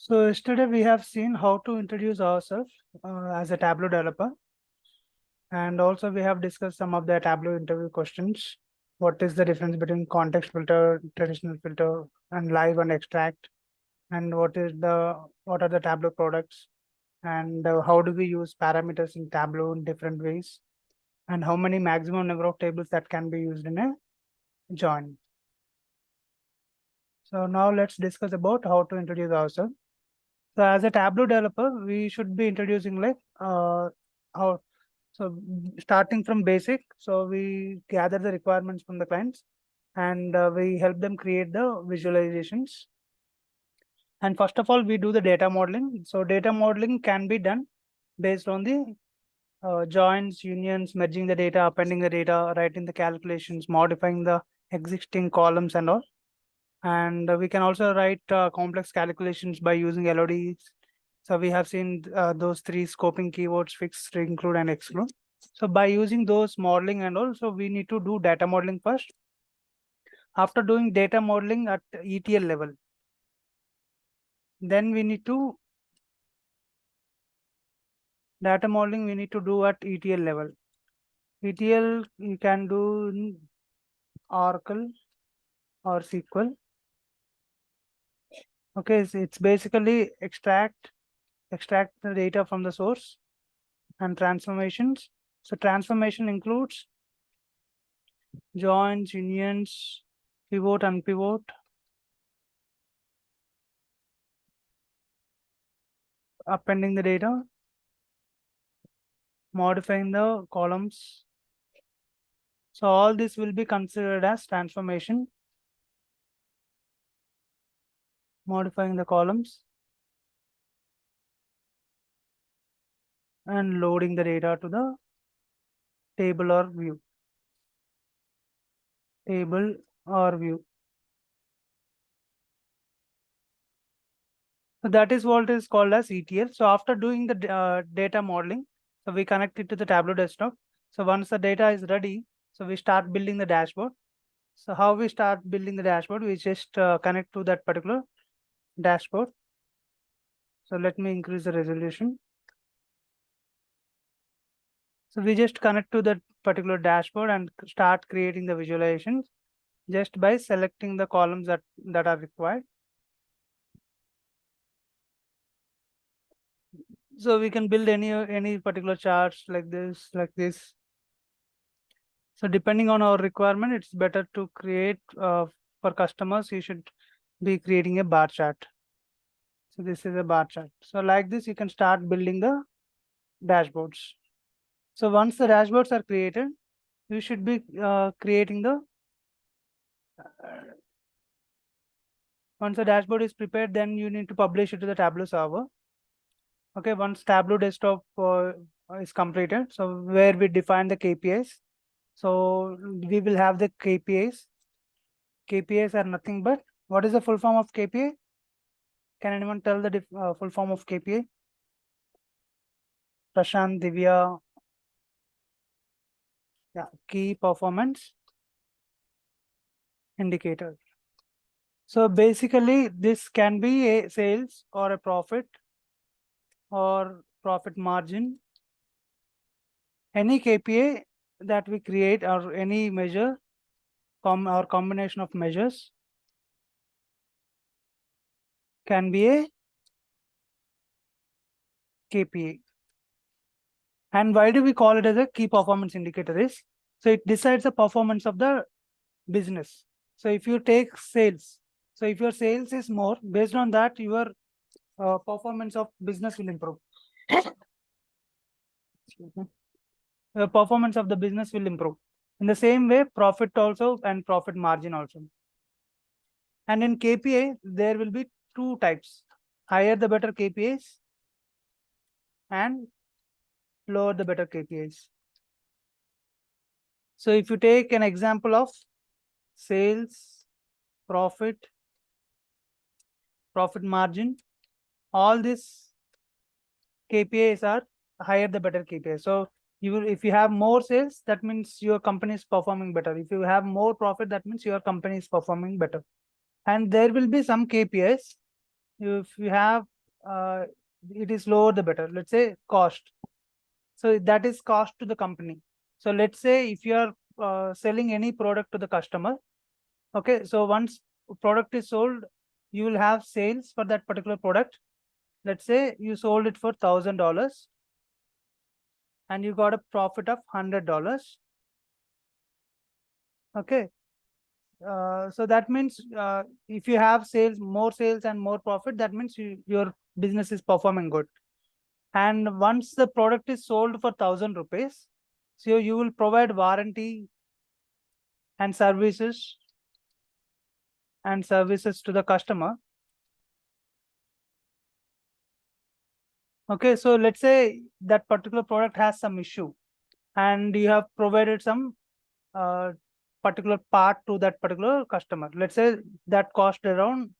So yesterday we have seen how to introduce ourselves as a Tableau developer, and also we have discussed some of the Tableau interview questions. What is the difference between context filter, traditional filter, and live and extract, and what are the Tableau products, and how do we use parameters in Tableau in different ways, and how many maximum number of tables that can be used in a join. So now let's discuss about how to introduce ourselves. So as a Tableau developer, we should be introducing like how so starting from basic. So we gather the requirements from the clients, and we help them create the visualizations. And first of all, we do the data modeling. So data modeling can be done based on the joins, unions, merging the data, appending the data, writing the calculations, modifying the existing columns and all. And we can also write complex calculations by using LODs. So we have seen those three scoping keywords: fix, include, and exclude. So by using those modeling and also we need to do data modeling first. After doing data modeling at ETL level, then we need to data modeling we need to do at ETL level. ETL you can do in Oracle or SQL. Okay, so it's basically extract the data from the source and transformations. So transformation includes joins, unions, pivot, unpivot, appending the data, modifying the columns. So all this will be considered as transformation, modifying the columns, and loading the data to the table or view. Table or view. So that is what is called as ETL. So after doing the data modeling, so we connect it to the Tableau desktop. So once the data is ready, so we start building the dashboard. So how we start building the dashboard? We just connect to that particular dashboard. So let me increase the resolution. So we just connect to that particular dashboard and start creating the visualizations just by selecting the columns that are required. So we can build any particular charts like this, So depending on our requirement, it's better to create for customers. You should be creating a bar chart. So this is a bar chart. So like this, you can start building the dashboards. So once the dashboards are created, you should be creating the once the dashboard is prepared, then you need to publish it to the Tableau server. Okay, once Tableau desktop is completed, so where we define the KPIs. So we will have the KPIs. KPIs are nothing but, what is the full form of KPI? Can anyone tell the full form of KPI? Prashant, Divya. Yeah, key performance indicator. So basically, this can be a sales or a profit or profit margin. Any KPI that we create or any measure or combination of measures can be a KPI. And why do we call it as a key performance indicator is, so it decides the performance of the business. So if you take sales, so if your sales is more, based on that, your performance of business will improve. The performance of the business will improve. In the same way, profit also and profit margin also. And in KPI, there will be two types: higher the better KPIs and lower the better KPIs. So if you take an example of sales, profit margin, all these KPIs are higher the better KPI. So if you have more sales, that means your company is performing better. If you have more profit, that means your company is performing better. And there will be some KPIs. If you have it is lower the better. Let's say cost. So that is cost to the company. So let's say if you are selling any product to the customer, okay, so once product is sold, you will have sales for that particular product. Let's say you sold it for $1,000 and you got a profit of $100. Okay, so that means if you have more sales and more profit, that means your business is performing good. And once the product is sold for 1,000 rupees, so you will provide warranty and services to the customer. Okay, so let's say that particular product has some issue and you have provided some uh, particular part to that particular customer. Let's say that cost around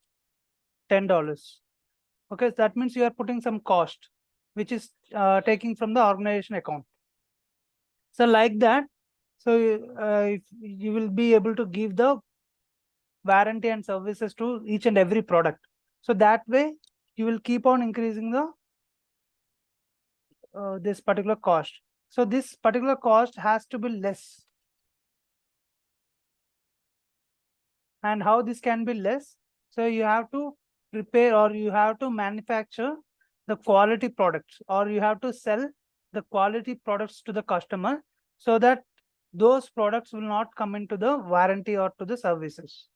$10. Okay, so that means you are putting some cost, which is taking from the organization account. So like that, so if you will be able to give the warranty and services to each and every product. So that way you will keep on increasing the this particular cost. So this particular cost has to be less. And how this can be less? So you have to prepare or you have to manufacture the quality products, or you have to sell the quality products to the customer, so that those products will not come into the warranty or to the services.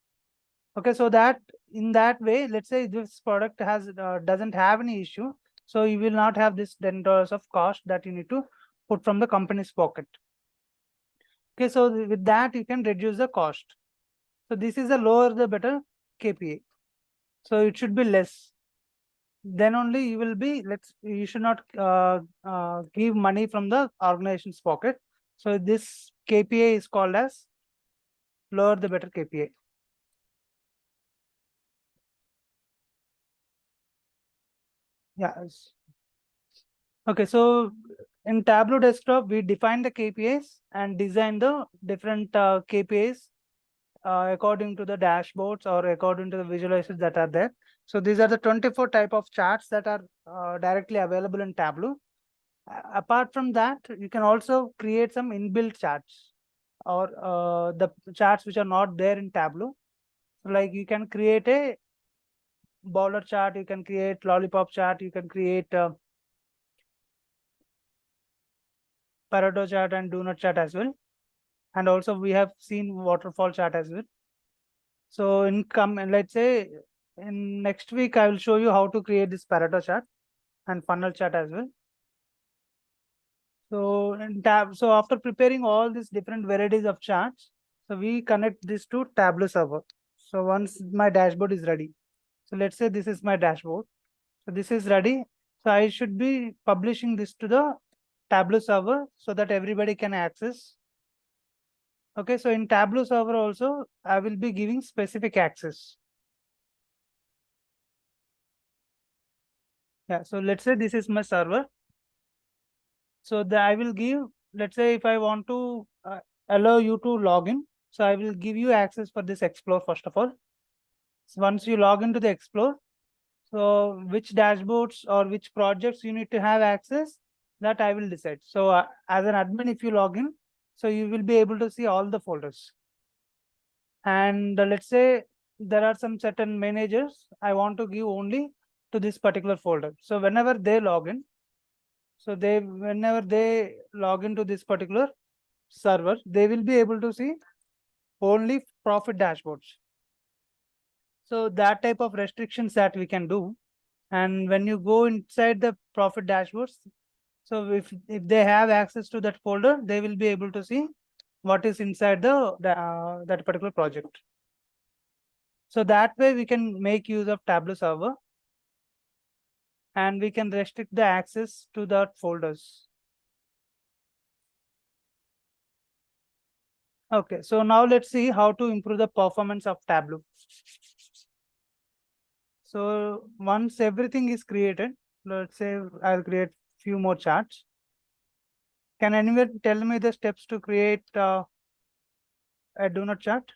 Okay, so that in that way, let's say this product has doesn't have any issue, so you will not have this $10 of cost that you need to put from the company's pocket. Okay, so with that you can reduce the cost. So this is a lower the better KPI. So it should be less. Then only you will be, you should not give money from the organization's pocket. So this KPI is called as lower the better KPI. Yeah. Okay, so in Tableau desktop, we define the KPIs and design the different KPIs according to the dashboards or according to the visualizations that are there. So these are the 24 type of charts that are directly available in Tableau. Apart from that, you can also create some inbuilt charts or the charts which are not there in Tableau. Like you can create a bowler chart, you can create lollipop chart, you can create Pareto chart and donut chart as well. And also we have seen waterfall chart as well. So let's say in next week, I will show you how to create this Pareto chart and funnel chart as well. So so after preparing all these different varieties of charts, so we connect this to Tableau server. So once my dashboard is ready, so let's say this is my dashboard. So this is ready. So I should be publishing this to the Tableau server so that everybody can access. Okay, so in Tableau server also, I will be giving specific access. Yeah, so let's say this is my server. So I will give, let's say if I want to allow you to log in, so I will give you access for this Explore first of all. So once you log into the Explore, so which dashboards or which projects you need to have access, that I will decide. So as an admin, if you log in, so you will be able to see all the folders. And let's say there are some certain managers I want to give only to this particular folder. So whenever they log in, so whenever they log into this particular server, they will be able to see only profit dashboards. So that type of restrictions that we can do. And when you go inside the profit dashboards, so if they have access to that folder, they will be able to see what is inside that particular project. So that way we can make use of Tableau server and we can restrict the access to the folders. Okay, so now let's see how to improve the performance of Tableau. So once everything is created, let's say I'll create few more charts. Can anyone tell me the steps to create a donut chart?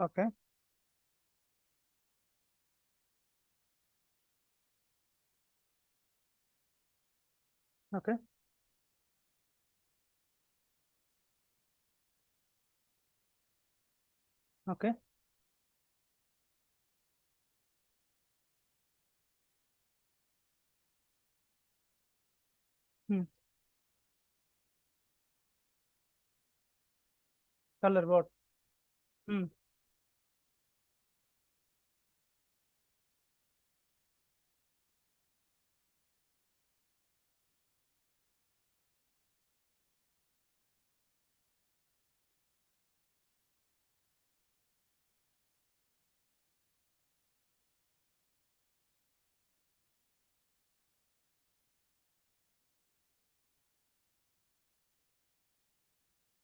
Okay. Okay. Okay. Hmm. Color what? Hmm.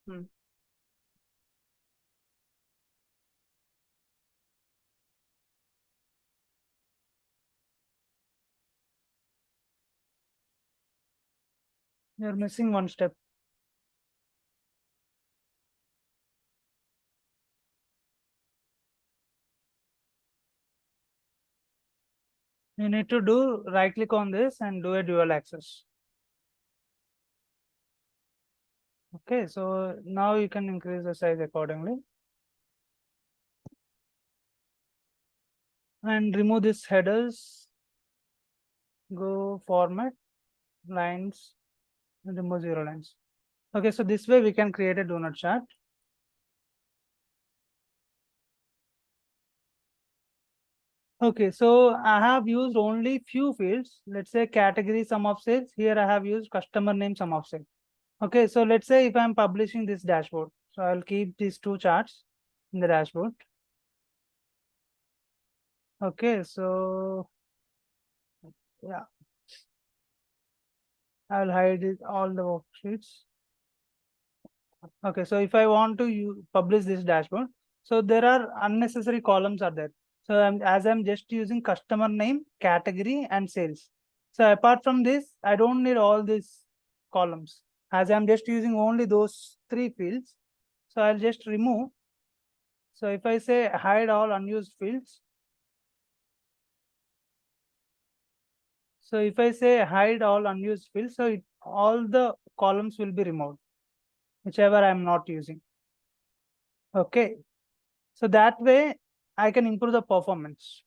Hmm. You're missing one step. You need to do right click on this and do a dual access. Okay, so now you can increase the size accordingly and remove this headers. Go format lines and remove 0 lines. Okay, so this way we can create a donut chart. Okay, so I have used only few fields. Let's say category sum of sales. Here I have used customer name sum of sales. Okay, so let's say if I'm publishing this dashboard, so I'll keep these two charts in the dashboard. Okay, so yeah, I'll hide all the worksheets. Okay, so if I want to publish this dashboard, so there are unnecessary columns are there. So as I'm just using customer name, category, and sales. So apart from this, I don't need all these columns. As I'm just using only those three fields, so I'll just remove. So if I say hide all unused fields, so if I say hide all unused fields, so all the columns will be removed, whichever I'm not using. Okay, so that way I can improve the performance.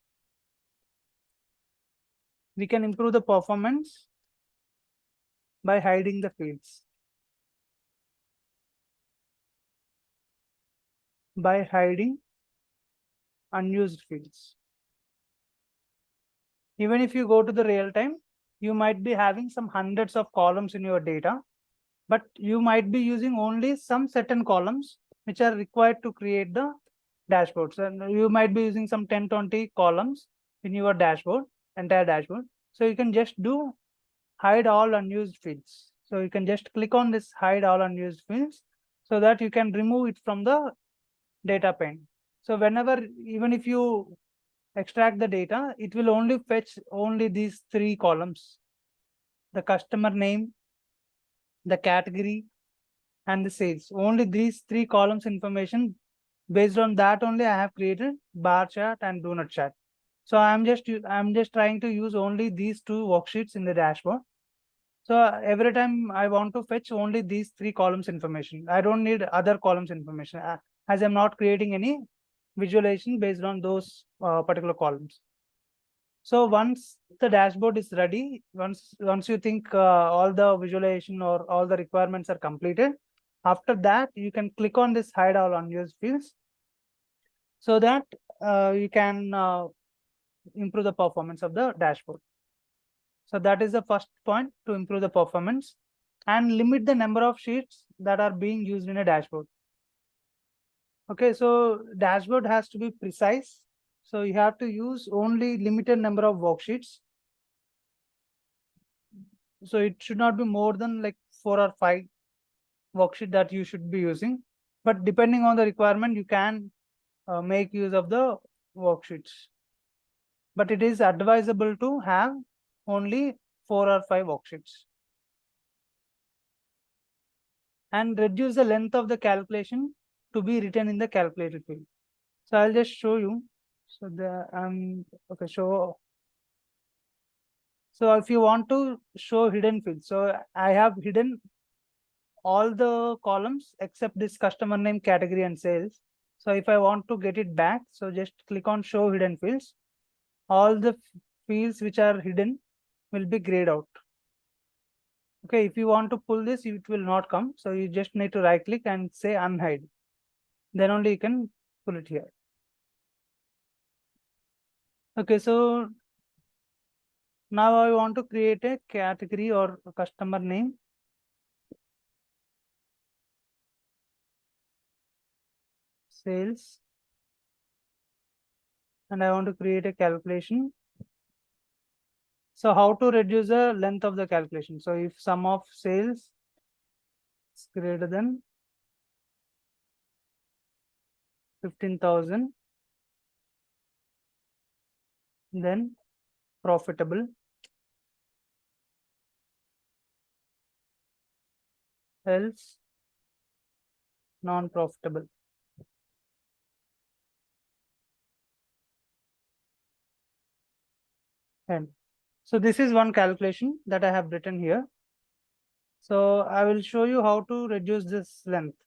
We can improve the performance by hiding the fields. By hiding unused fields. Even if you go to the real time, you might be having some hundreds of columns in your data, but you might be using only some certain columns which are required to create the dashboards. And you might be using some 10, 20 columns in your dashboard, entire dashboard. So you can just do hide all unused fields. So you can just click on this hide all unused fields so that you can remove it from the data pane. So whenever, even if you extract the data, it will only fetch only these three columns: the customer name, the category, and the sales. Only these three columns information. Based on that only I have created bar chart and donut chart. So I'm just trying to use only these two worksheets in the dashboard. So every time I want to fetch only these three columns information. I don't need other columns information as I'm not creating any visualization based on those particular columns. So once the dashboard is ready, once you think all the visualization or all the requirements are completed, after that you can click on this hide all unused fields so that you can improve the performance of the dashboard. So that is the first point to improve the performance and limit the number of sheets that are being used in a dashboard. Okay, so dashboard has to be precise. So you have to use only limited number of worksheets. So it should not be more than like 4 or 5 worksheet that you should be using. But depending on the requirement, you can make use of the worksheets. But it is advisable to have only 4 or 5 worksheets. And reduce the length of the calculation to be written in the calculated field. So I'll just show you. So okay, so if you want to show hidden fields, so I have hidden all the columns except this customer name, category, and sales. So if I want to get it back, so just click on show hidden fields. All the fields which are hidden will be grayed out. Okay, if you want to pull this, it will not come. So you just need to right click and say unhide. Then only you can pull it here. Okay, so now I want to create a category or a customer name. Sales. And I want to create a calculation. So how to reduce the length of the calculation? So if sum of sales is greater than 15,000, then profitable, else non-profitable. And so this is one calculation that I have written here. So I will show you how to reduce this length.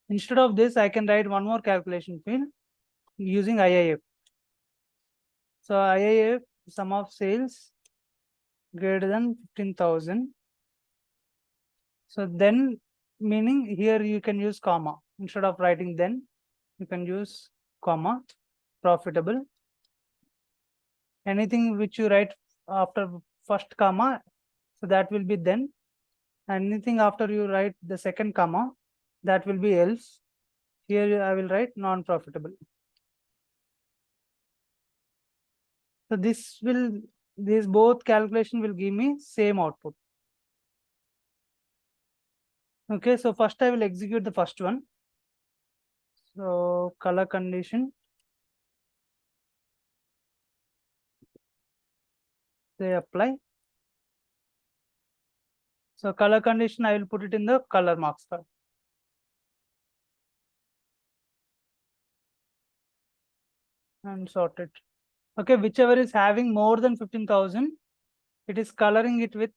Instead of this, I can write one more calculation field using IIF. So IIF, sum of sales greater than 15,000. So then, meaning here you can use comma. Instead of writing then, you can use comma, profitable. Anything which you write after first comma, so that will be then. Anything after you write the second comma, that will be else. Here I will write non-profitable. So these both calculation will give me same output. Okay, so first I will execute the first one. So color condition, they apply. So color condition, I will put it in the color marks card. And sort it. Okay, whichever is having more than 15,000, it is coloring it with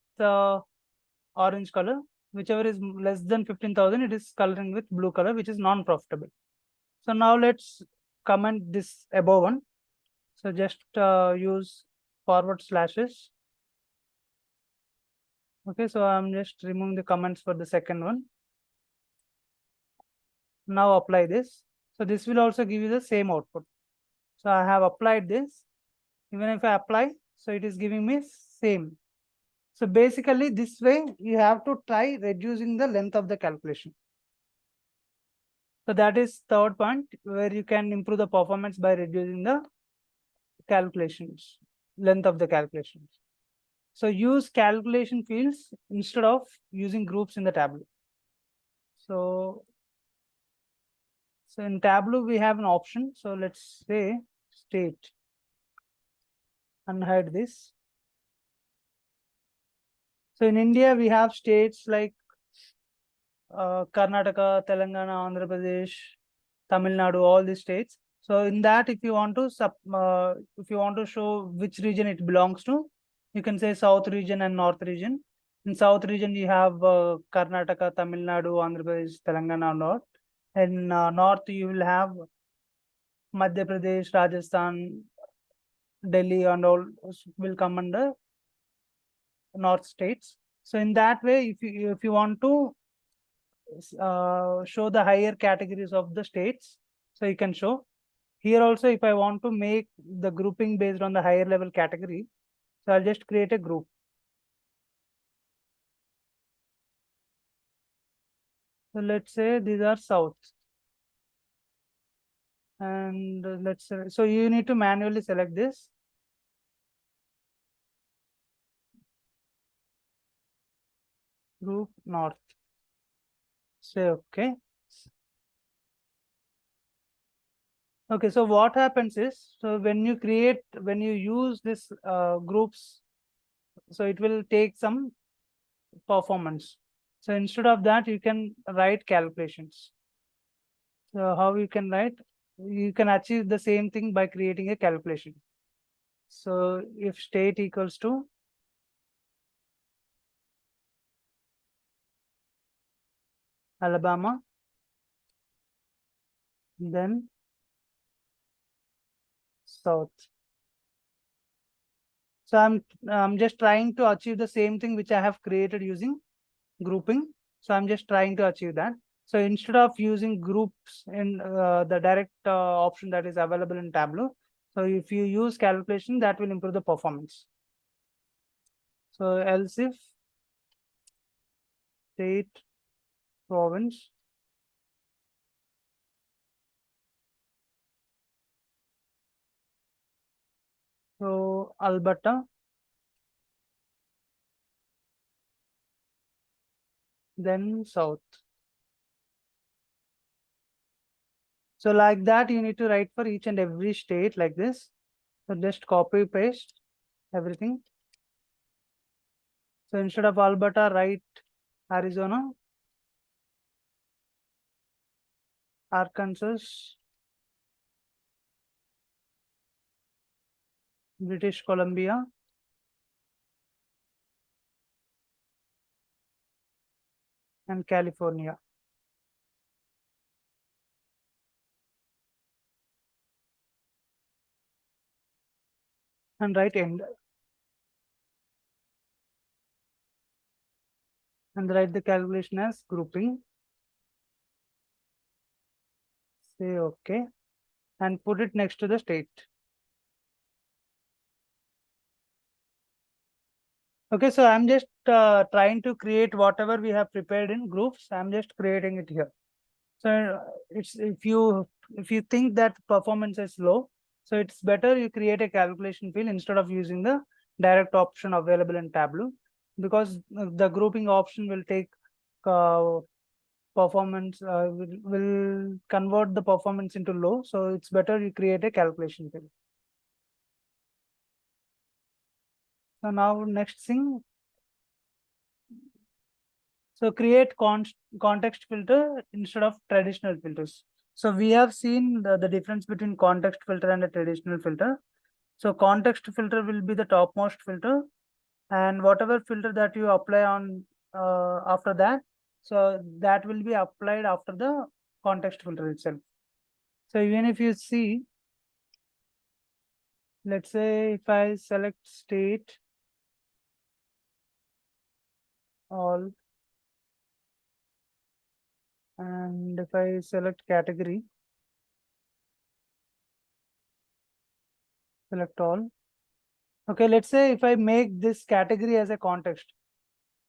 orange color. Whichever is less than 15,000, it is coloring with blue color, which is non-profitable. So now let's comment this above one. So just use forward slashes. Okay, so I'm just removing the comments for the second one. Now apply this. So this will also give you the same output. So I have applied this. Even if I apply, so it is giving me same. So basically this way you have to try reducing the length of the calculation. So that is third point where you can improve the performance by reducing the calculations, length of the calculations. So use calculation fields instead of using groups in the Tableau. So in Tableau, we have an option. So let's say state, unhide this. So in India, we have states like Karnataka, Telangana, Andhra Pradesh, Tamil Nadu, all these states. So in that, if you want to show which region it belongs to, you can say South region and North region. In South region, you have Karnataka, Tamil Nadu, Andhra Pradesh, Telangana, North. And North, you will have Madhya Pradesh, Rajasthan, Delhi, and all will come under North states. So in that way, if you want to show the higher categories of the states, so you can show. Here also, if I want to make the grouping based on the higher level category, so I'll just create a group. So let's say these are South. And let's say, so you need to manually select this. Group North. Say okay. Okay, so what happens is, so when you use this groups, so it will take some performance. So instead of that, you can write calculations. So how you can write? You can achieve the same thing by creating a calculation. So if state equals to Alabama, then South. So I'm just trying to achieve the same thing which I have created using grouping. So I'm just trying to achieve that. So instead of using groups in the direct option that is available in Tableau, so if you use calculation, that will improve the performance. So else if state province so Alberta, then South. So like that, you need to write for each and every state like this. So just copy paste everything. So instead of Alberta, write Arizona, Arkansas, British Columbia, and California. And write end. And write the calculation as grouping. Say OK. And put it next to the state. Okay, so I'm just trying to create whatever we have prepared in groups. I'm just creating it here. So it's if you think that performance is low, so it's better you create a calculation field instead of using the direct option available in Tableau, because the grouping option will take uh, performance will convert the performance into low. So it's better you create a calculation field. So now next thing, so create context filter instead of traditional filters. So we have seen the difference between context filter and a traditional filter. So context filter will be the topmost filter, and whatever filter that you apply on after that, so that will be applied after the context filter itself. So even if you see, let's say if I select state all, and if I select category, select all. Okay, let's say if I make this category as a context.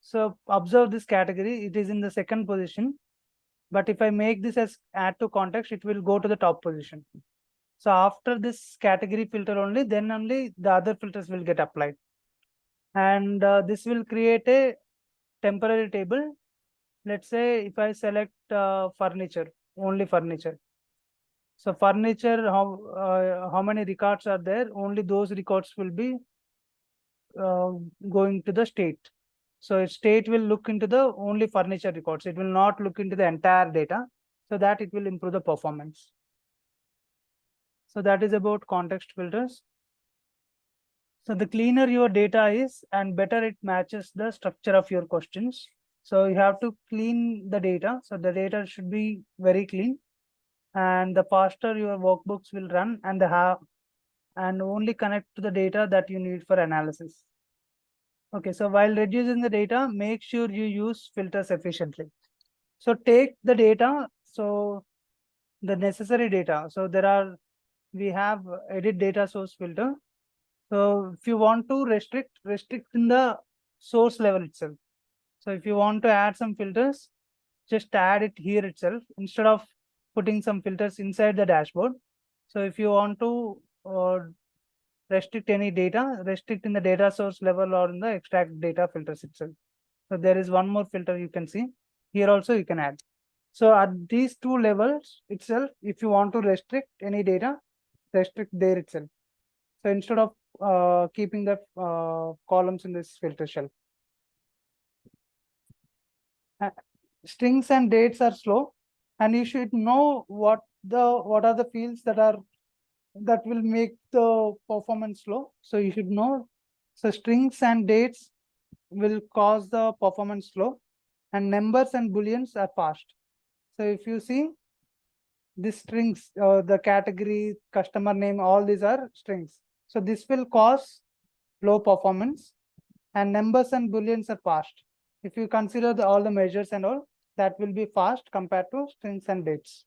So observe this category, it is in the second position. But if I make this as add to context, it will go to the top position. So after this category filter only, then only the other filters will get applied. And this will create a temporary table. Let's say if I select furniture, only furniture. So furniture, how many records are there? Only those records will be uh, going to the state. So state will look into the only furniture records. It will not look into the entire data, so that it will improve the performance. So that is about context filters. So the cleaner your data is and better it matches the structure of your questions. So you have to clean the data. So the data should be very clean, and the faster your workbooks will run, and and only connect to the data that you need for analysis. Okay, so while reducing the data, make sure you use filters efficiently. So take the data, so the necessary data. So we have edit data source filter. So if you want to restrict in the source level itself. So if you want to add some filters, just add it here itself instead of putting some filters inside the dashboard. So if you want to restrict any data, restrict in the data source level or in the extract data filters itself. So there is one more filter you can see. Here also you can add. So at these two levels itself, if you want to restrict any data, restrict there itself. So instead of keeping the columns in this filter shelf. Strings and dates are slow. and you should know what are the fields that will make the performance slow. So you should know, so strings and dates will cause the performance slow, and numbers and booleans are fast. So if you see these strings, the category, customer name, all these are strings. So this will cause low performance, and numbers and booleans are fast. If you consider all the measures and all, that will be fast compared to strings and dates.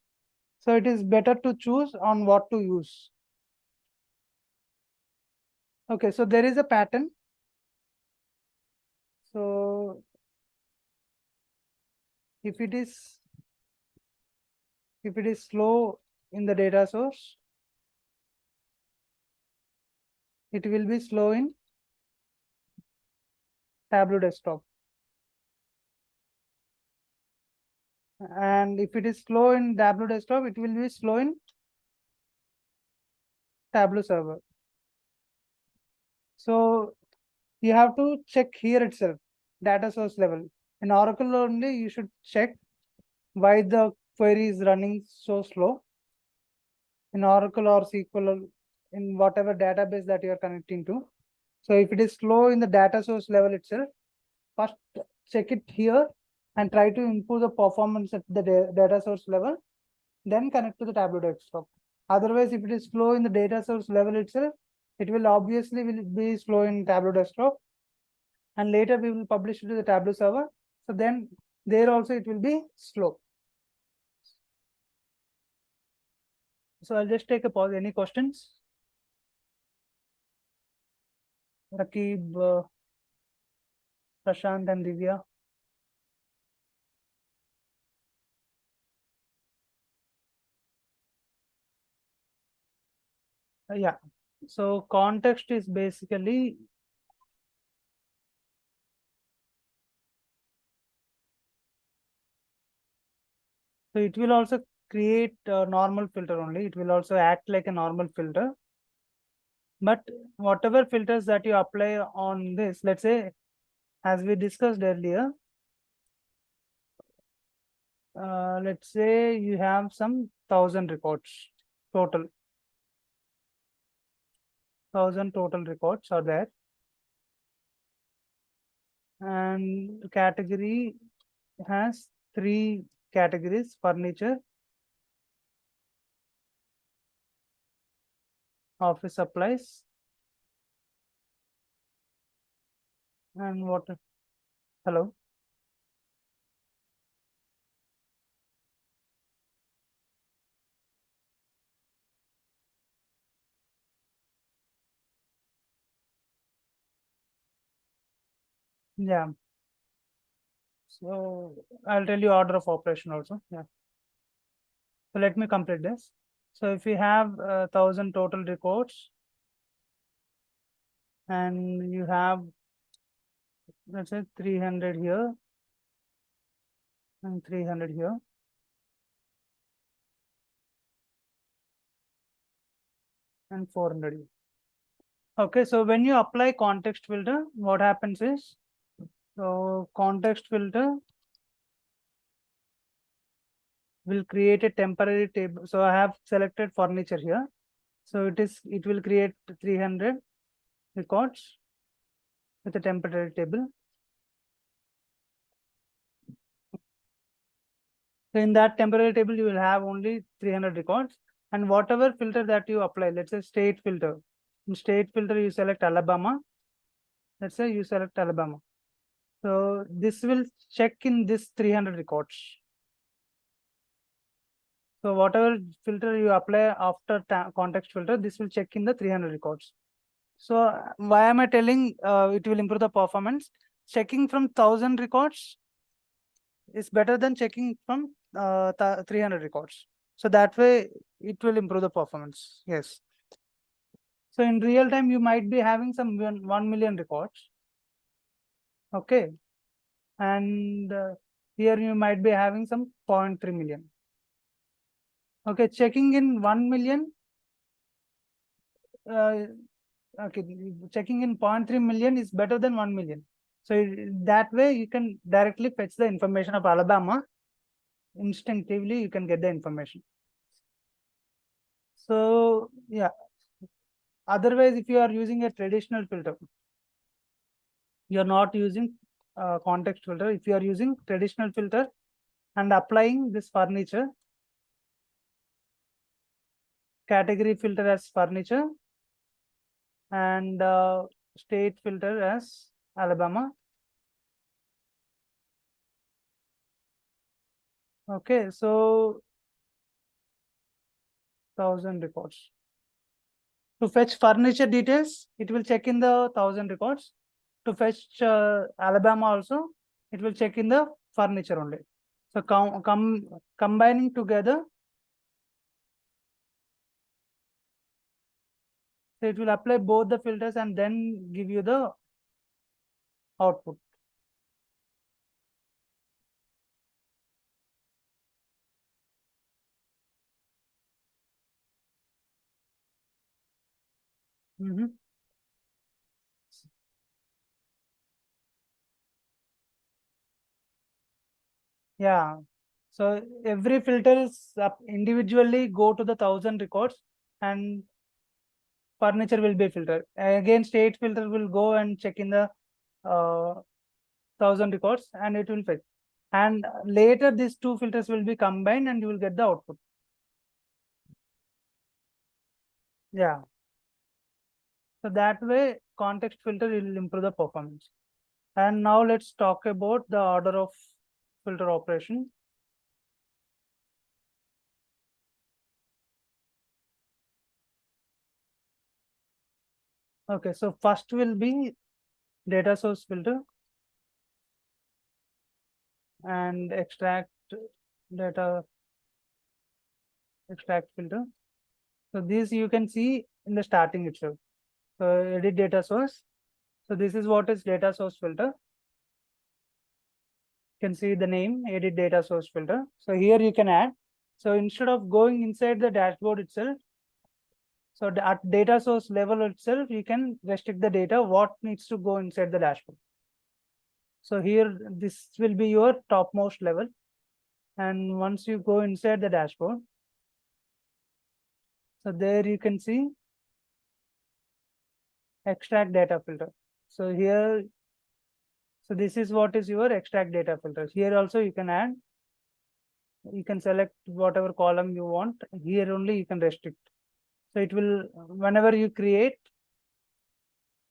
So it is better to choose on what to use. Okay, so there is a pattern. So if it is slow in the data source, it will be slow in Tableau desktop. And if it is slow in Tableau desktop, it will be slow in Tableau server. So you have to check here itself, data source level. In Oracle only, you should check why the query is running so slow. In Oracle or SQL, in whatever database that you are connecting to. So if it is slow in the data source level itself, first check it here and try to improve the performance at the data source level, then connect to the Tableau desktop. Otherwise, if it is slow in the data source level itself, it will obviously be slow in Tableau desktop, and later we will publish it to the Tableau server. So then there also it will be slow. So I'll just take a pause. Any questions? Rakib, Prashant and Divya. Yeah. So context is basically so it will also create a normal filter only. It will also act like a normal filter. But whatever filters that you apply on this, let's say, as we discussed earlier, let's say you have some 1,000 records total. 1,000 total records are there. And category has 3 categories: furniture, office supplies, and what? Hello? Yeah. So I'll tell you order of operation also. Yeah. So let me complete this. So if we have 1,000 total records, and you have, let's say, 300 here and 300 here, and 400 here. Okay, so when you apply context filter, what happens is, so context filter will create a temporary table. So I have selected furniture here. So it will create 300 records with a temporary table. So in that temporary table, you will have only 300 records, and whatever filter that you apply, let's say state filter. In state filter, you select Alabama. Let's say you select Alabama. So this will check in this 300 records. So whatever filter you apply after context filter, this will check in the 300 records. So why am I telling it will improve the performance? Checking from 1,000 records is better than checking from 300 records. So that way it will improve the performance. Yes. So in real time, you might be having some 1 million records. Okay. And here you might be having some 0.3 million. Okay. Checking in 1 million. Okay. Checking in 0.3 million is better than 1 million. So that way you can directly fetch the information of Alabama instinctively you can get the information. So yeah, otherwise if you are using a traditional filter, you are not using context filter. If you are using traditional filter and applying this furniture, category filter as furniture, and state filter as Alabama. Okay, so 1,000 records. To fetch furniture details, it will check in the 1,000 records. To fetch Alabama also, it will check in the furniture only. So combining together, so it will apply both the filters and then give you the output. Mhm. Yeah. So every filter is individually go to the 1,000 records and furniture will be filtered. Again, state filter will go and check in the 1,000 records and it will fetch. And later these two filters will be combined and you will get the output. Yeah. So that way context filter will improve the performance. And now let's talk about the order of filter operation. Okay, so first will be data source filter and data extract filter. So this you can see in the starting itself. So edit data source. So this is what is data source filter. You can see the name edit data source filter. So here you can add. So instead of going inside the dashboard itself, so at data source level itself, you can restrict the data what needs to go inside the dashboard. So here this will be your topmost level. And once you go inside the dashboard, so there you can see extract data filter. So here, so this is what is your extract data filters. Here also you can add, you can select whatever column you want. Here only you can restrict. So it will, whenever you create,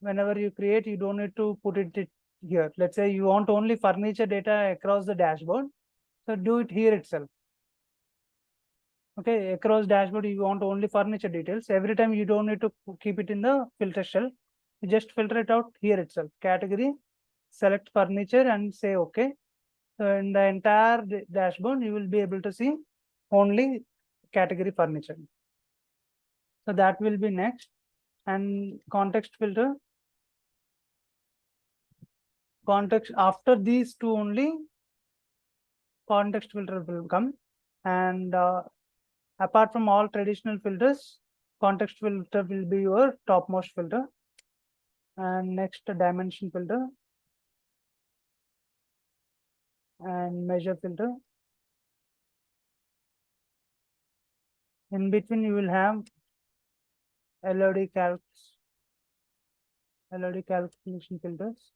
you don't need to put it here. Let's say you want only furniture data across the dashboard. So do it here itself. Okay, across dashboard, you want only furniture details. Every time you don't need to keep it in the filter shell. You just filter it out here itself. Category, select furniture and say okay. So in the entire dashboard, you will be able to see only category furniture. So that will be next. And context filter. Context after these two only, context filter will come. And apart from all traditional filters, context filter will be your topmost filter. And next dimension filter and measure filter. In between you will have LOD calculation filters.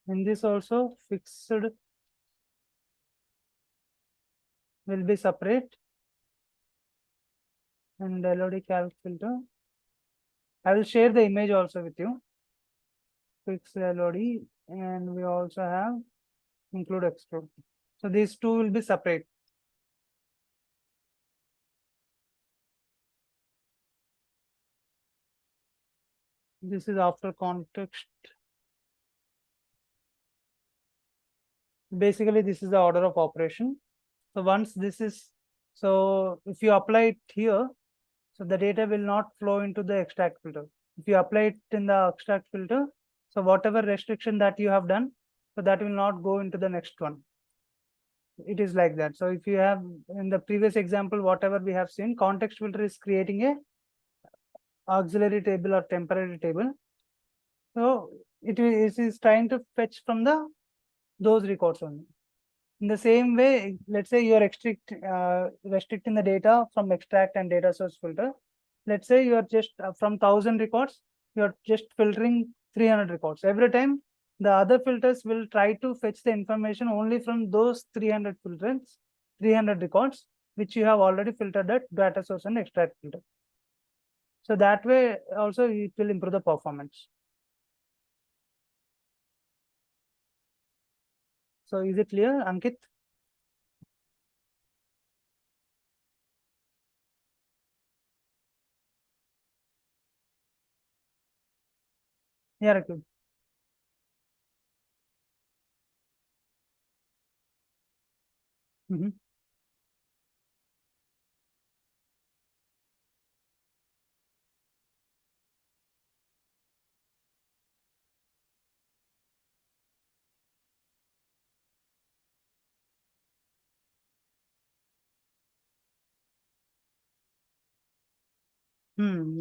In this also fixed will be separate and LOD calc filter. I will share the image also with you. Fixed LOD and we also have include exclude. So these two will be separate. This is after context. Basically, this is the order of operation. So once this is, so if you apply it here, so the data will not flow into the extract filter. If you apply it in the extract filter, so whatever restriction that you have done, so that will not go into the next one. It is like that. So if you have in the previous example, whatever we have seen, context filter is creating a auxiliary table or temporary table. So it is trying to fetch from those records only. In the same way, let's say you're restricting the data from extract and data source filter. Let's say you're just from 1000 records, you're just filtering 300 records. Every time the other filters will try to fetch the information only from those 300 filters, 300 records, which you have already filtered at data source and extract filter. So that way also it will improve the performance. So is it clear, Ankit? Yeah, Rakib. Mhm.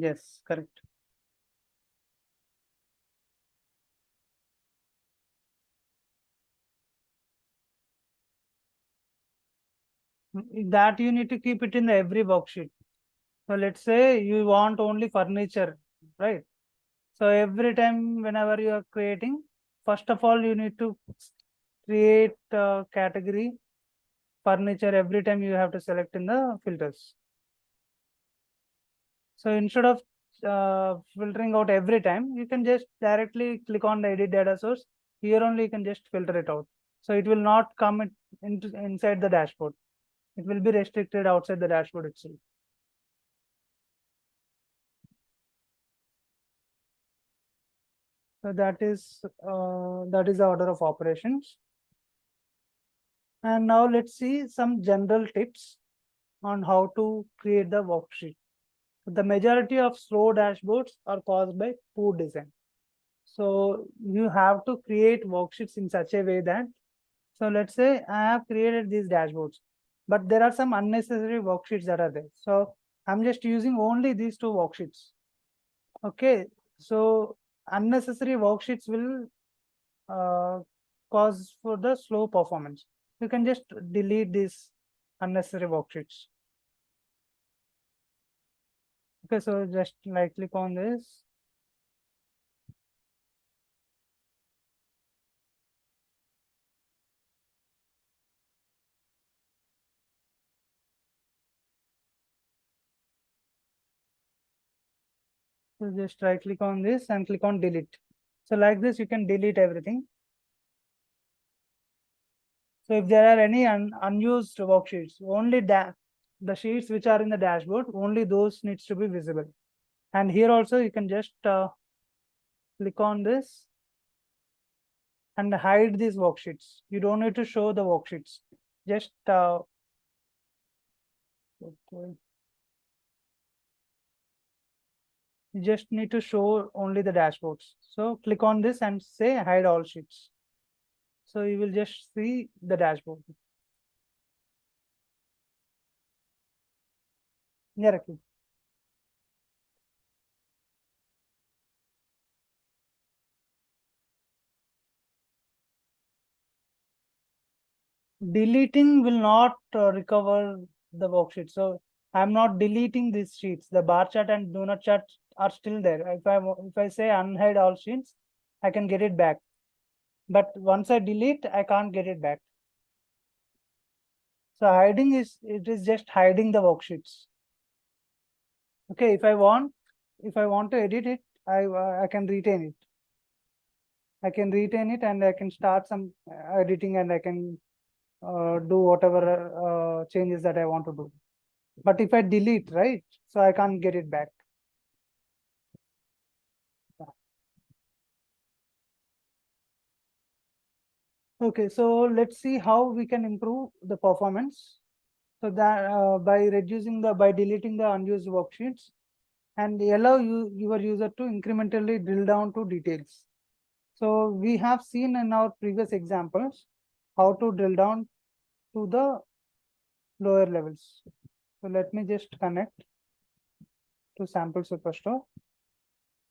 Yes, correct. That you need to keep it in every worksheet. So let's say you want only furniture, right? So every time whenever you are creating, first of all, you need to create a category furniture every time you have to select in the filters. So instead of filtering out every time, you can just directly click on the edit data source. Here only you can just filter it out. So it will not come into inside the dashboard. It will be restricted outside the dashboard itself. So that is the order of operations. And now let's see some general tips on how to create the worksheet. The majority of slow dashboards are caused by poor design. So you have to create worksheets in such a way that, so let's say I have created these dashboards, but there are some unnecessary worksheets that are there. So I'm just using only these two worksheets. Okay, so unnecessary worksheets will uh, cause for the slow performance. You can just delete these unnecessary worksheets. Okay, so just right click on this. So just right click on this and click on delete. So like this, you can delete everything. So if there are any unused worksheets, only the sheets which are in the dashboard, only those needs to be visible. And here also you can just click on this and hide these worksheets. You don't need to show the worksheets. Just okay. You just need to show only the dashboards. So click on this and say hide all sheets. So you will just see the dashboard. Yeah, Rakib. Deleting will not recover the worksheet. So I'm not deleting these sheets. The bar chart and do not chart are still there. If I say unhide all sheets, I can get it back. But once I delete, I can't get it back. So hiding it is just hiding the worksheets. Okay, if I want to edit it, I can retain it. I can retain it and I can start some editing and I can do whatever changes that I want to do. But if I delete, right, so I can't get it back. Okay, so let's see how we can improve the performance. So that by deleting the unused worksheets and allow your user to incrementally drill down to details. So we have seen in our previous examples how to drill down to the lower levels. So let me just connect to sample superstore.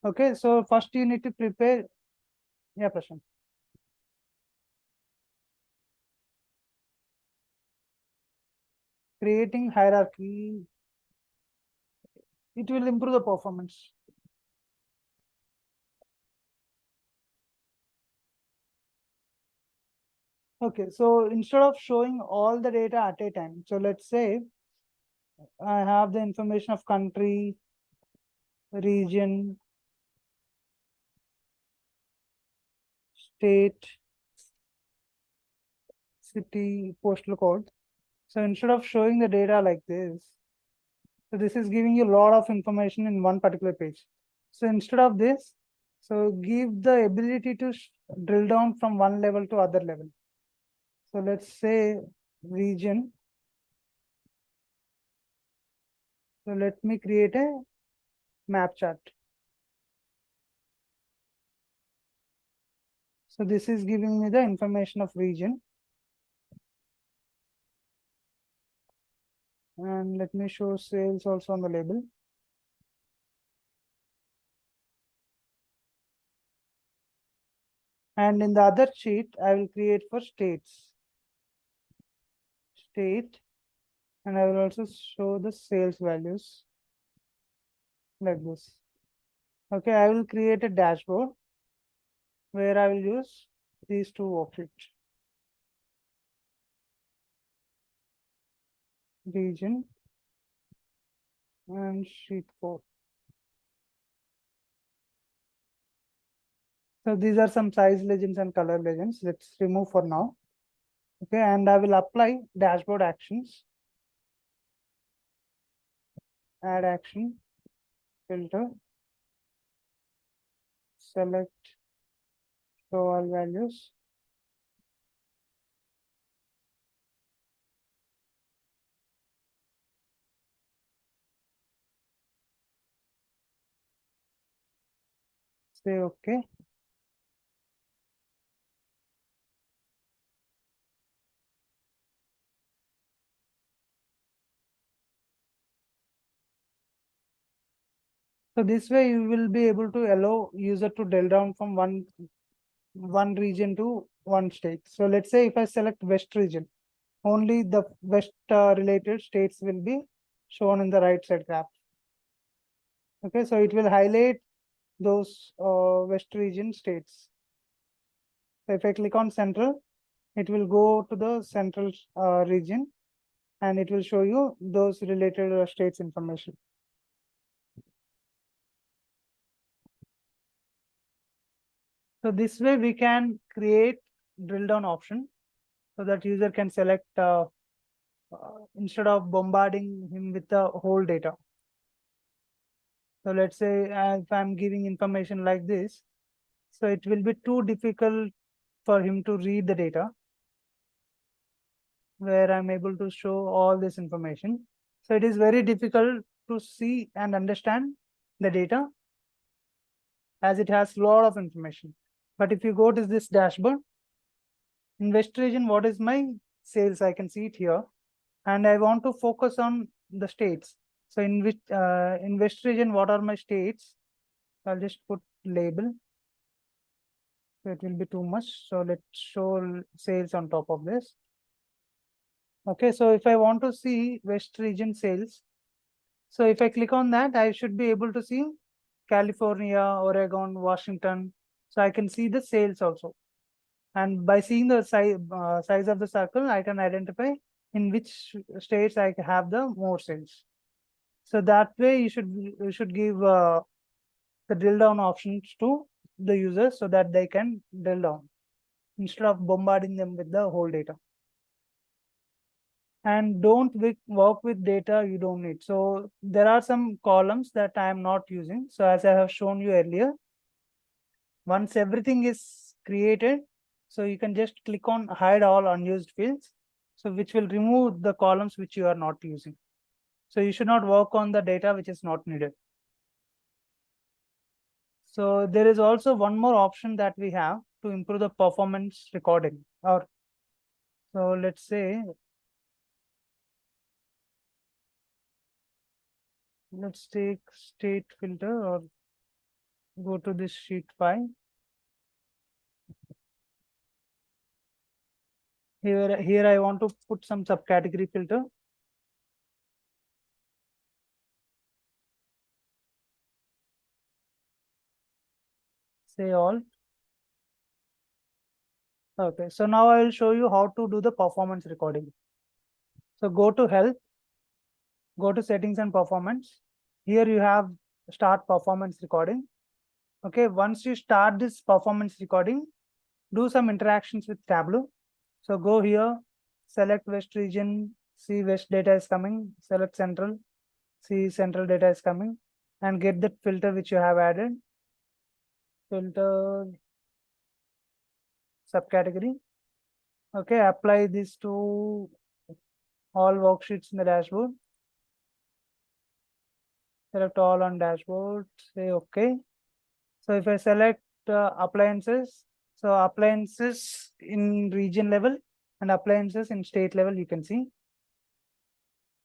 Okay, so first you need to prepare Yeah, Prashant. Creating hierarchy, it will improve the performance. Okay, so instead of showing all the data at a time, so let's say I have the information of country, region, state, city, postal code. So instead of showing the data like this, so this is giving you a lot of information in one particular page. So instead of this, so give the ability to drill down from one level to other level. So let's say region. So let me create a map chart. So this is giving me the information of region. And let me show sales also on the label. And in the other sheet, I will create for states. State. And I will also show the sales values like this. Okay, I will create a dashboard where I will use these two worksheets. Region and sheet 4. So these are some size legends and color legends. Let's remove for now. Okay, and I will apply dashboard actions. Add action, filter, select, show all values. Say okay. So this way you will be able to allow user to drill down from one region to one state. So let's say if I select West region, only the West related states will be shown in the right side graph. Okay, so it will highlight those West region states. So if I click on central, it will go to the central region and it will show you those related states information. So this way we can create drill down option so that user can select instead of bombarding him with the whole data. So let's say if I'm giving information like this, so it will be too difficult for him to read the data where I'm able to show all this information. So it is very difficult to see and understand the data as it has a lot of information. But if you go to this dashboard, in West region, what is my sales? I can see it here. And I want to focus on the states. So in which in West region, what are my states? I'll just put label. So it will be too much. So let's show sales on top of this. Okay, so if I want to see West region sales, so if I click on that, I should be able to see California, Oregon, Washington. So I can see the sales also. And by seeing the size of the circle, I can identify in which states I have the more sales. So that way you should give the drill down options to the users so that they can drill down instead of bombarding them with the whole data. And don't work with data you don't need. So there are some columns that I am not using. So as I have shown you earlier, once everything is created, so you can just click on hide all unused fields, so which will remove the columns which you are not using. So you should not work on the data which is not needed. So there is also one more option that we have to improve the performance recording. Or so let's say, let's take state filter or go to this sheet 5. Here I want to put some subcategory filter. Say all. Okay, so now I will show you how to do the performance recording. So go to health, go to settings and performance. Here you have start performance recording. Okay, once you start this performance recording, do some interactions with Tableau. So go here, select West region, see West data is coming, select Central, see Central data is coming, and get that filter which you have added. Filter subcategory. Okay, apply this to all worksheets in the dashboard. Select all on dashboard, say okay. So if I select appliances, so appliances in region level and appliances in state level, you can see.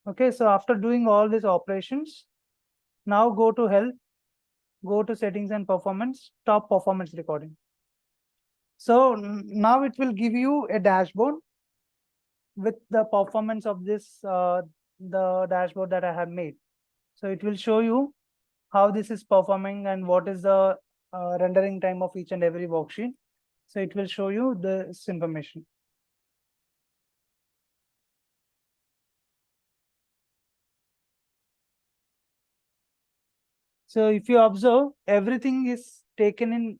Okay, so after doing all these operations, now go to health, go to settings and performance, stop performance recording. So now it will give you a dashboard with the performance of this, the dashboard that I have made. So it will show you how this is performing and what is the rendering time of each and every worksheet. So it will show you this information. So if you observe, everything is taken in,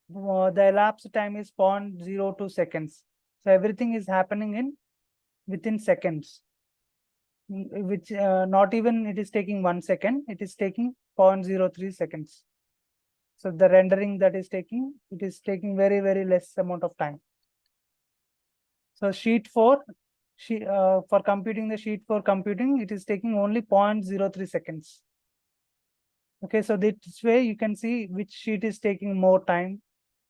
the elapsed time is 0.02 seconds. So everything is happening in within seconds, which not even it is taking 1 second, it is taking 0.03 seconds. So the rendering that is taking, it is taking very, very less amount of time. So sheet 4, for computing the sheet 4 computing, it is taking only 0.03 seconds. Okay, so this way you can see which sheet is taking more time.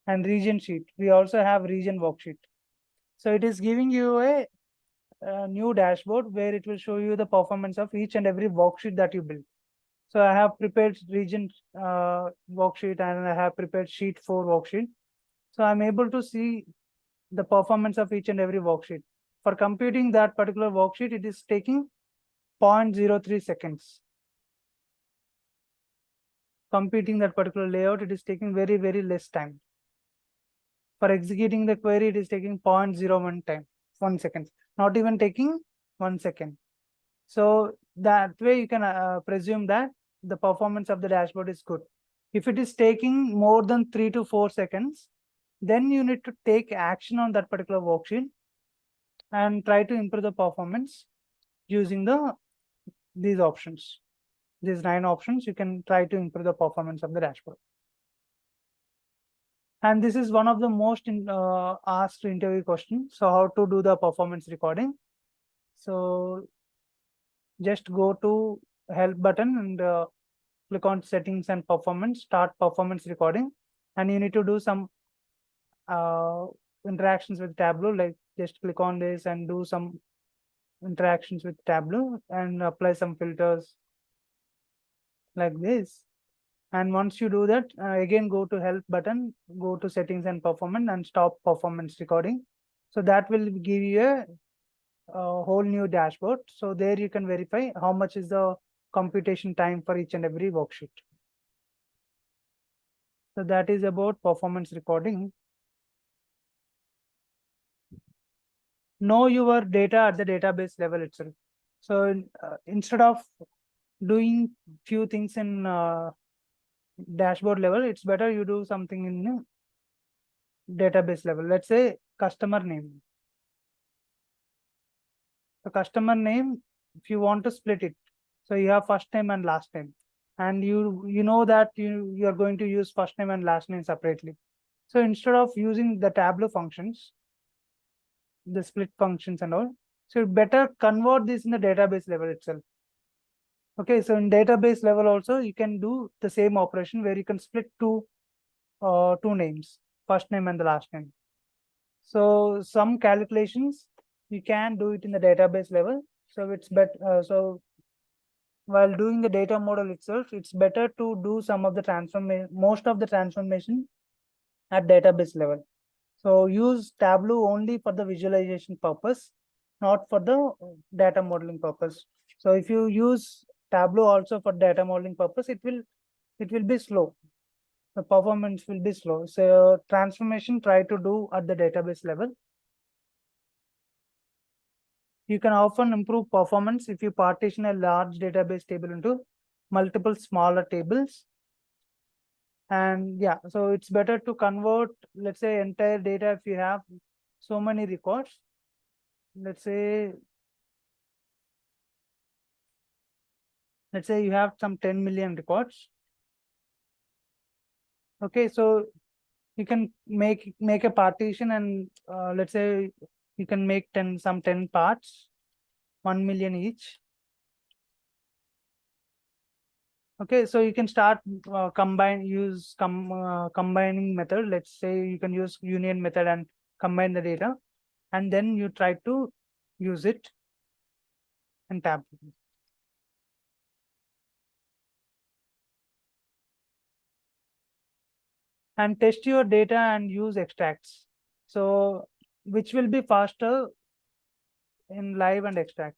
And region sheet, we also have region worksheet. So it is giving you a new dashboard where it will show you the performance of each and every worksheet that you build. So I have prepared region worksheet and I have prepared sheet 4 worksheet. So I'm able to see the performance of each and every worksheet. For computing that particular worksheet, it is taking 0.03 seconds. Computing that particular layout, it is taking very, very less time. For executing the query, it is taking 0.01 time, 1 second, not even taking 1 second. So that way you can presume that the performance of the dashboard is good. If it is taking more than 3 to 4 seconds, then you need to take action on that particular worksheet and try to improve the performance using these options. These 9 options, you can try to improve the performance of the dashboard. And this is one of the most asked interview questions. So how to do the performance recording? So just go to help button and click on settings and performance, start performance recording. And you need to do some interactions with Tableau, like just click on this and do some interactions with Tableau and apply some filters like this. And once you do that, again go to help button, go to settings and performance and stop performance recording. So that will give you a whole new dashboard. So there you can verify how much is the computation time for each and every worksheet. So that is about performance recording. Know your data at the database level itself. So instead of doing few things in dashboard level, it's better you do something in database level. Let's say customer name. The customer name, if you want to split it, so you have first name and last name, and you know that you are going to use first name and last name separately. So instead of using the Tableau functions, the split functions and all, so you better convert this in the database level itself. Okay, so in database level also you can do the same operation where you can split two names, first name and the last name. So some calculations you can do it in the database level. So it's better. So while doing the data model itself, it's better to do some of the transformation, most of the transformation at database level. So use Tableau only for the visualization purpose, not for the data modeling purpose. So if you use Tableau also for data modeling purpose, it will be slow. The performance will be slow. So transformation try to do at the database level. You can often improve performance if you partition a large database table into multiple smaller tables. And yeah, so it's better to convert, let's say, entire data if you have so many records. Let's say you have some 10 million records. Okay, so you can make a partition, and let's say you can make 10 parts, 1 million each. Okay, so you can start combining method. Let's say you can use union method and combine the data, and then you try to use it in Tableau. And test your data and use extracts. So which will be faster in live and extract?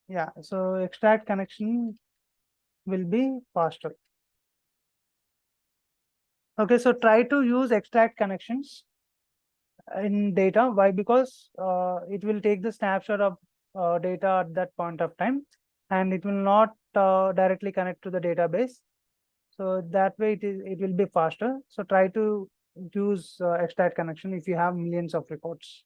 Yeah, so extract connection will be faster. Okay, so try to use extract connections in data. Why? Because it will take the snapshot of data at that point of time, and it will not directly connect to the database. So that way it will be faster. So try to use extract connection if you have millions of records.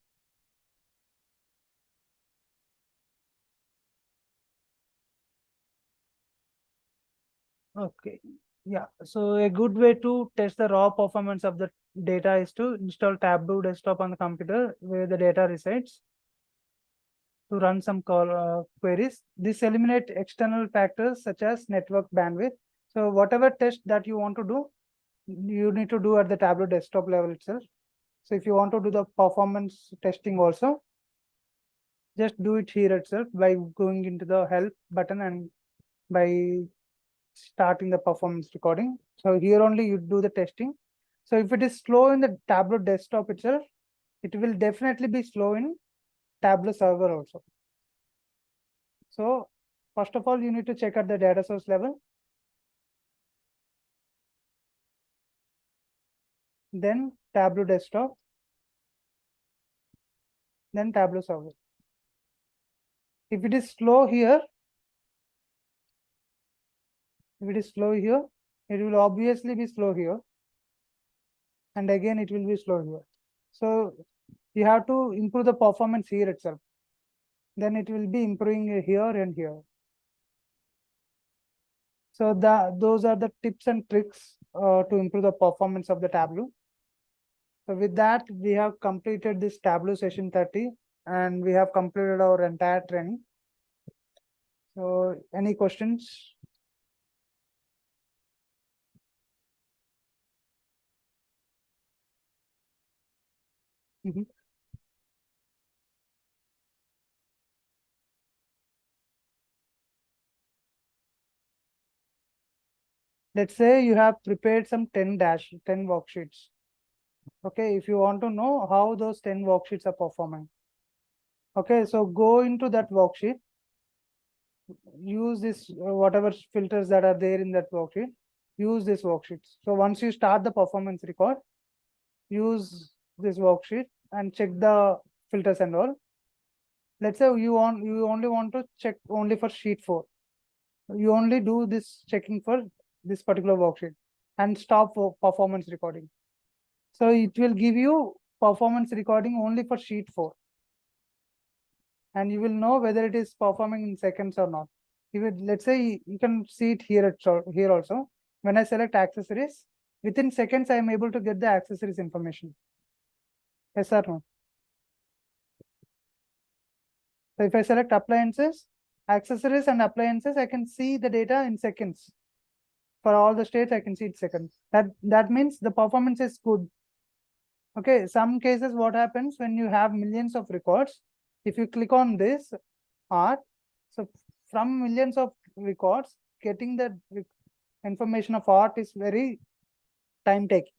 Okay. Yeah. So a good way to test the raw performance of the data is to install Tableau desktop on the computer where the data resides to run some queries. This eliminate external factors such as network bandwidth. So whatever test that you want to do, you need to do at the Tableau desktop level itself. So if you want to do the performance testing also, just do it here itself by going into the help button and by starting the performance recording. So here only you do the testing. So if it is slow in the Tableau desktop itself, it will definitely be slow in Tableau server also. So first of all, you need to check at the data source level, then Tableau desktop, then Tableau server. If it is slow here, it will obviously be slow here. And again, it will be slow here. So you have to improve the performance here itself. Then it will be improving here and here. So those are the tips and tricks to improve the performance of the Tableau. So with that, we have completed this Tableau session 30, and we have completed our entire training. So any questions? Mhm. Let's say you have prepared some 10 worksheets. Okay, if you want to know how those 10 worksheets are performing. Okay, so go into that worksheet, use this whatever filters that are there in that worksheet, use this worksheets. So once you start the performance record, use this worksheet and check the filters and all. Let's say you only want to check only for sheet 4. You only do this checking for this particular worksheet and stop for performance recording. So it will give you performance recording only for sheet 4. And you will know whether it is performing in seconds or not. Let's say you can see it here also. When I select accessories, within seconds I am able to get the accessories information. Yes or no? So if I select appliances, accessories and appliances, I can see the data in seconds. For all the states, I can see it seconds. That means the performance is good. Okay, some cases what happens when you have millions of records, if you click on this art, so from millions of records, getting the information of art is very time taking.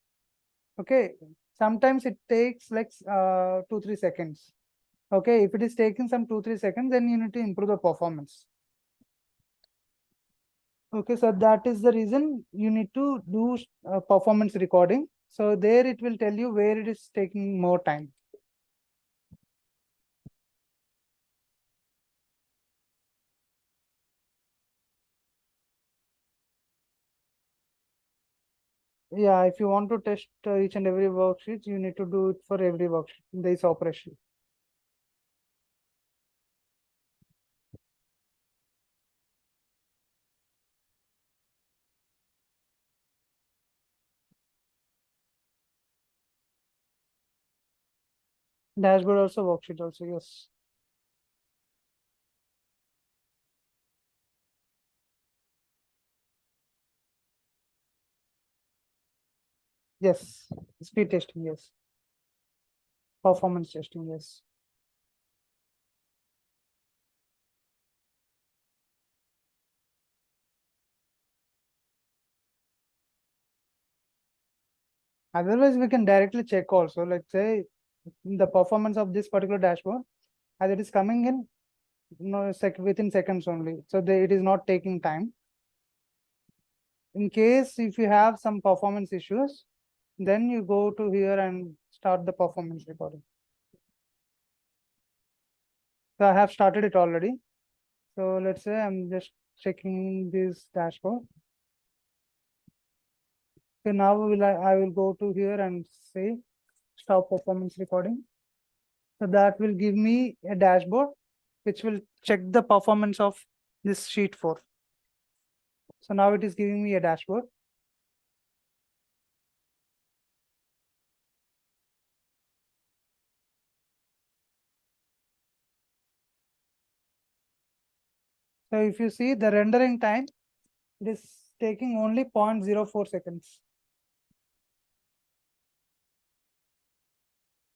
Okay, sometimes it takes like 2-3 seconds. Okay, if it is taking some 2-3 seconds, then you need to improve the performance. Okay, so that is the reason you need to do performance recording. So there it will tell you where it is taking more time. Yeah, if you want to test each and every worksheet, you need to do it for every worksheet in this operation. Dashboard also, worksheet also, yes. Yes, speed testing, yes. Performance testing, yes. Otherwise, we can directly check also. Let's say the performance of this particular dashboard, as it is coming in, within seconds only. So it is not taking time. In case if you have some performance issues, then you go to here and start the performance recording. So I have started it already. So let's say I'm just checking this dashboard. So now I will go to here and say stop performance recording. So that will give me a dashboard which will check the performance of this sheet 4. So now it is giving me a dashboard. So if you see the rendering time, it is taking only 0.04 seconds.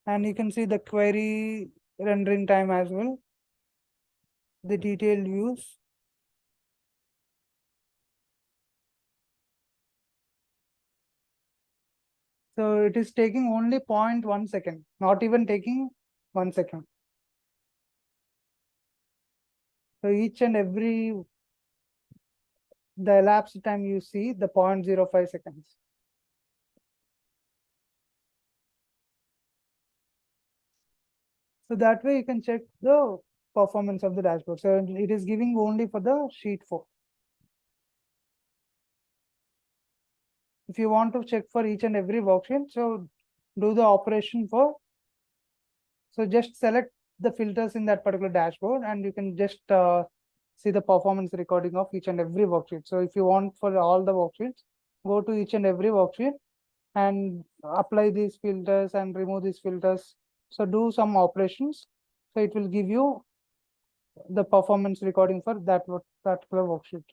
And you can see the query rendering time as well, the detailed views. So it is taking only 0.1 second, not even taking 1 second. So each and every, the elapsed time you see the 0.05 seconds. So that way you can check the performance of the dashboard. So it is giving only for the sheet 4. If you want to check for each and every worksheet, so do the operation for, so just select the filters in that particular dashboard and you can just see the performance recording of each and every worksheet. So if you want for all the worksheets, go to each and every worksheet and apply these filters and remove these filters. So do some operations. So it will give you the performance recording for that particular worksheet.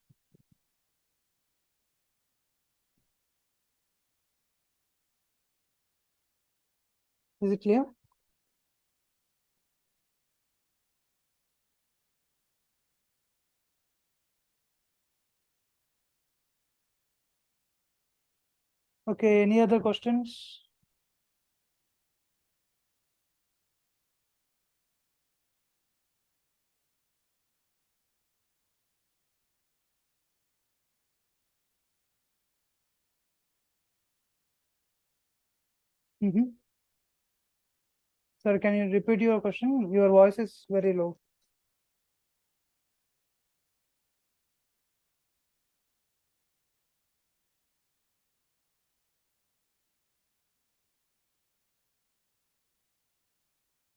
Is it clear? Okay, any other questions? Sir, can you repeat your question? Your voice is very low.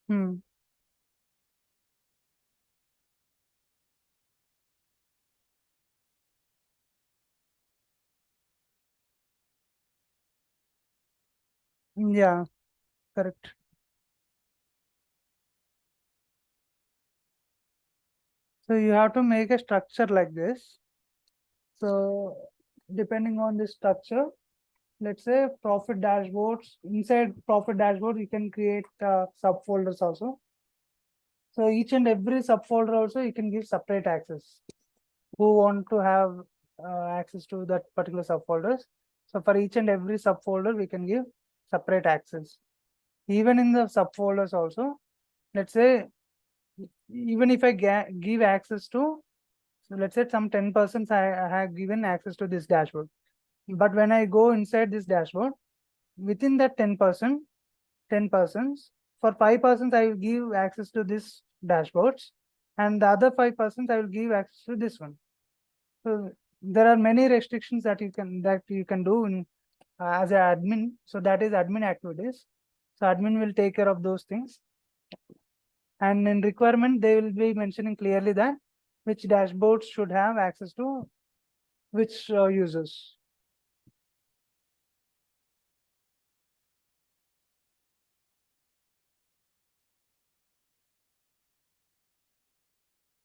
Hmm. Yeah, correct. So you have to make a structure like this. So depending on this structure, let's say profit dashboards, inside profit dashboard, you can create subfolders also. So each and every subfolder also you can give separate access. Who want to have access to that particular subfolders. So for each and every subfolder, we can give separate access. Even in the subfolders also, let's say, even if I give access to, so let's say some 10% I have given access to this dashboard. But when I go inside this dashboard, within that 10%, 10%, for 5% I will give access to this dashboards, and the other 5% I will give access to this one. So there are many restrictions that you can do in as an admin. So that is admin activities. So admin will take care of those things. And in requirement, they will be mentioning clearly that which dashboards should have access to which users.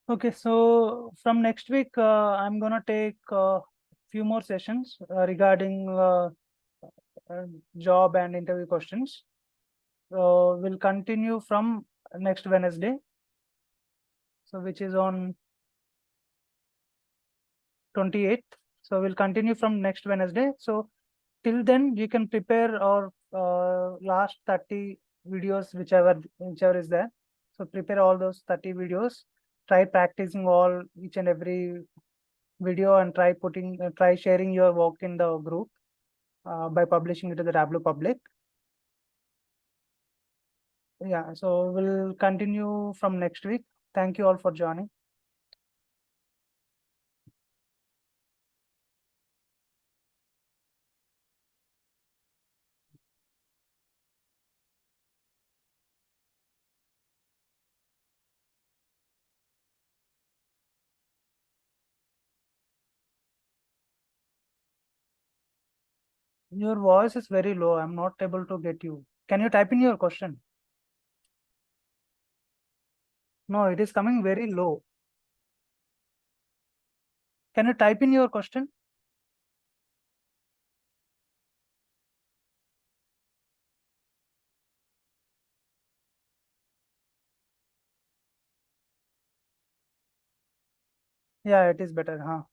Okay, so from next week, I'm gonna take a few more sessions regarding uh, job and interview questions. We'll continue from next Wednesday, so which is on 28th. So we'll continue from next Wednesday. So till then, you can prepare our last 30 videos, whichever is there. So prepare all those 30 videos. Try practicing all each and every video, and try sharing your work in the group by publishing it to the Tableau public. Yeah, so we'll continue from next week. Thank you all for joining. Your voice is very low. I'm not able to get you. Can you type in your question? No, it is coming very low. Can you type in your question? Yeah, it is better, huh?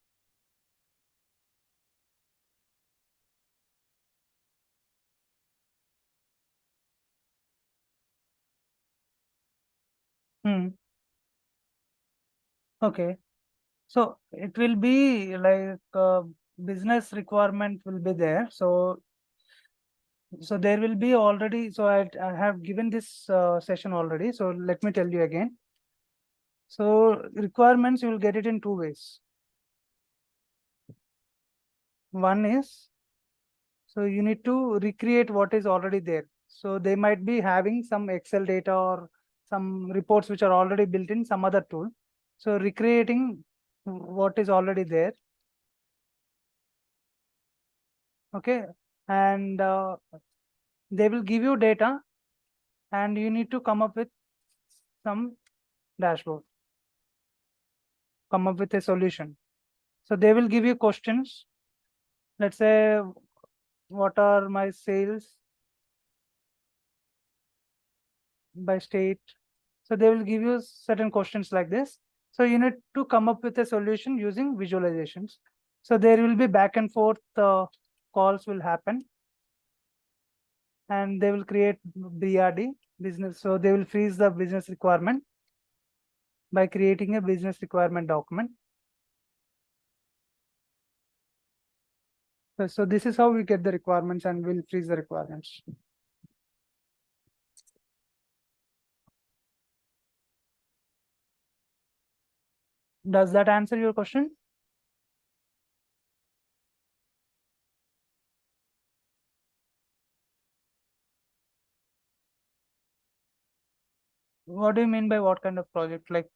Hmm. Okay. So it will be like business requirement will be there. So there will be already. So I have given this session already. So let me tell you again. So requirements you will get it in two ways. One is, so you need to recreate what is already there. So they might be having some Excel data or some reports which are already built in some other tool. So recreating what is already there. Okay. And they will give you data, and you need to come up with some dashboard, come up with a solution. So they will give you questions. Let's say, what are my sales by state? So they will give you certain questions like this. So you need to come up with a solution using visualizations. So there will be back and forth calls will happen, and they will create BRD business. So they will freeze the business requirement by creating a business requirement document. So this is how we get the requirements, and we'll freeze the requirements. Does that answer your question? What do you mean by what kind of project? Like,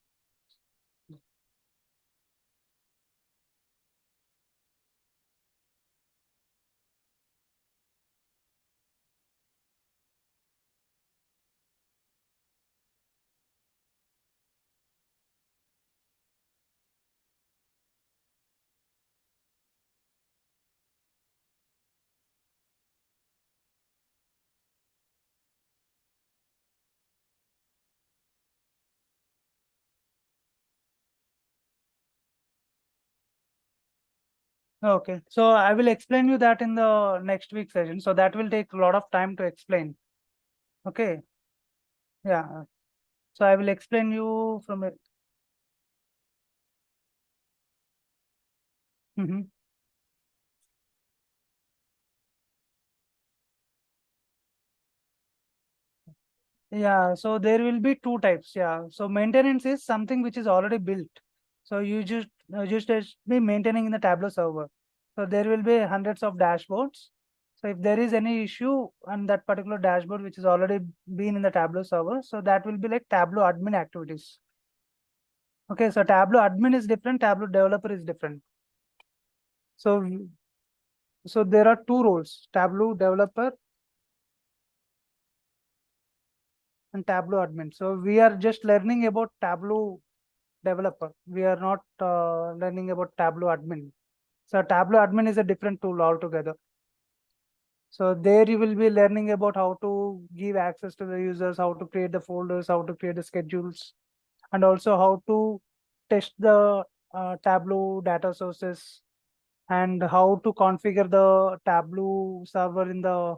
Okay, so I will explain you that in the next week session. So that will take a lot of time to explain. Okay, yeah. So I will explain you from it. Mhm. Yeah, so there will be two types. Yeah, so maintenance is something which is already built. So you just be maintaining in the Tableau server. So there will be hundreds of dashboards. So if there is any issue on that particular dashboard which is already been in the Tableau server, so that will be like Tableau admin activities. Okay, so Tableau admin is different, Tableau developer is different. So so there are two roles, Tableau developer and Tableau admin. So we are just learning about Tableau developer. We are not learning about Tableau admin. So Tableau admin is a different tool altogether. So there you will be learning about how to give access to the users, how to create the folders, how to create the schedules, and also how to test the Tableau data sources and how to configure the Tableau server in the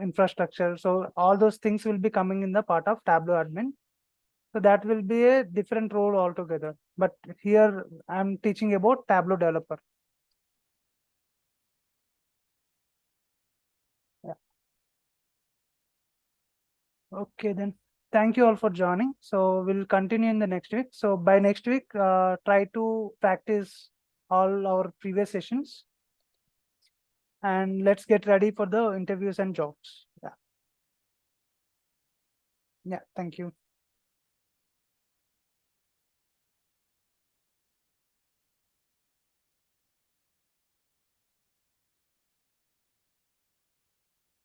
infrastructure. So all those things will be coming in the part of Tableau admin. So that will be a different role altogether. But here I'm teaching about Tableau developer. Yeah. Okay, then. Thank you all for joining. So we'll continue in the next week. So by next week, try to practice all our previous sessions and let's get ready for the interviews and jobs. Yeah. Yeah. Thank you.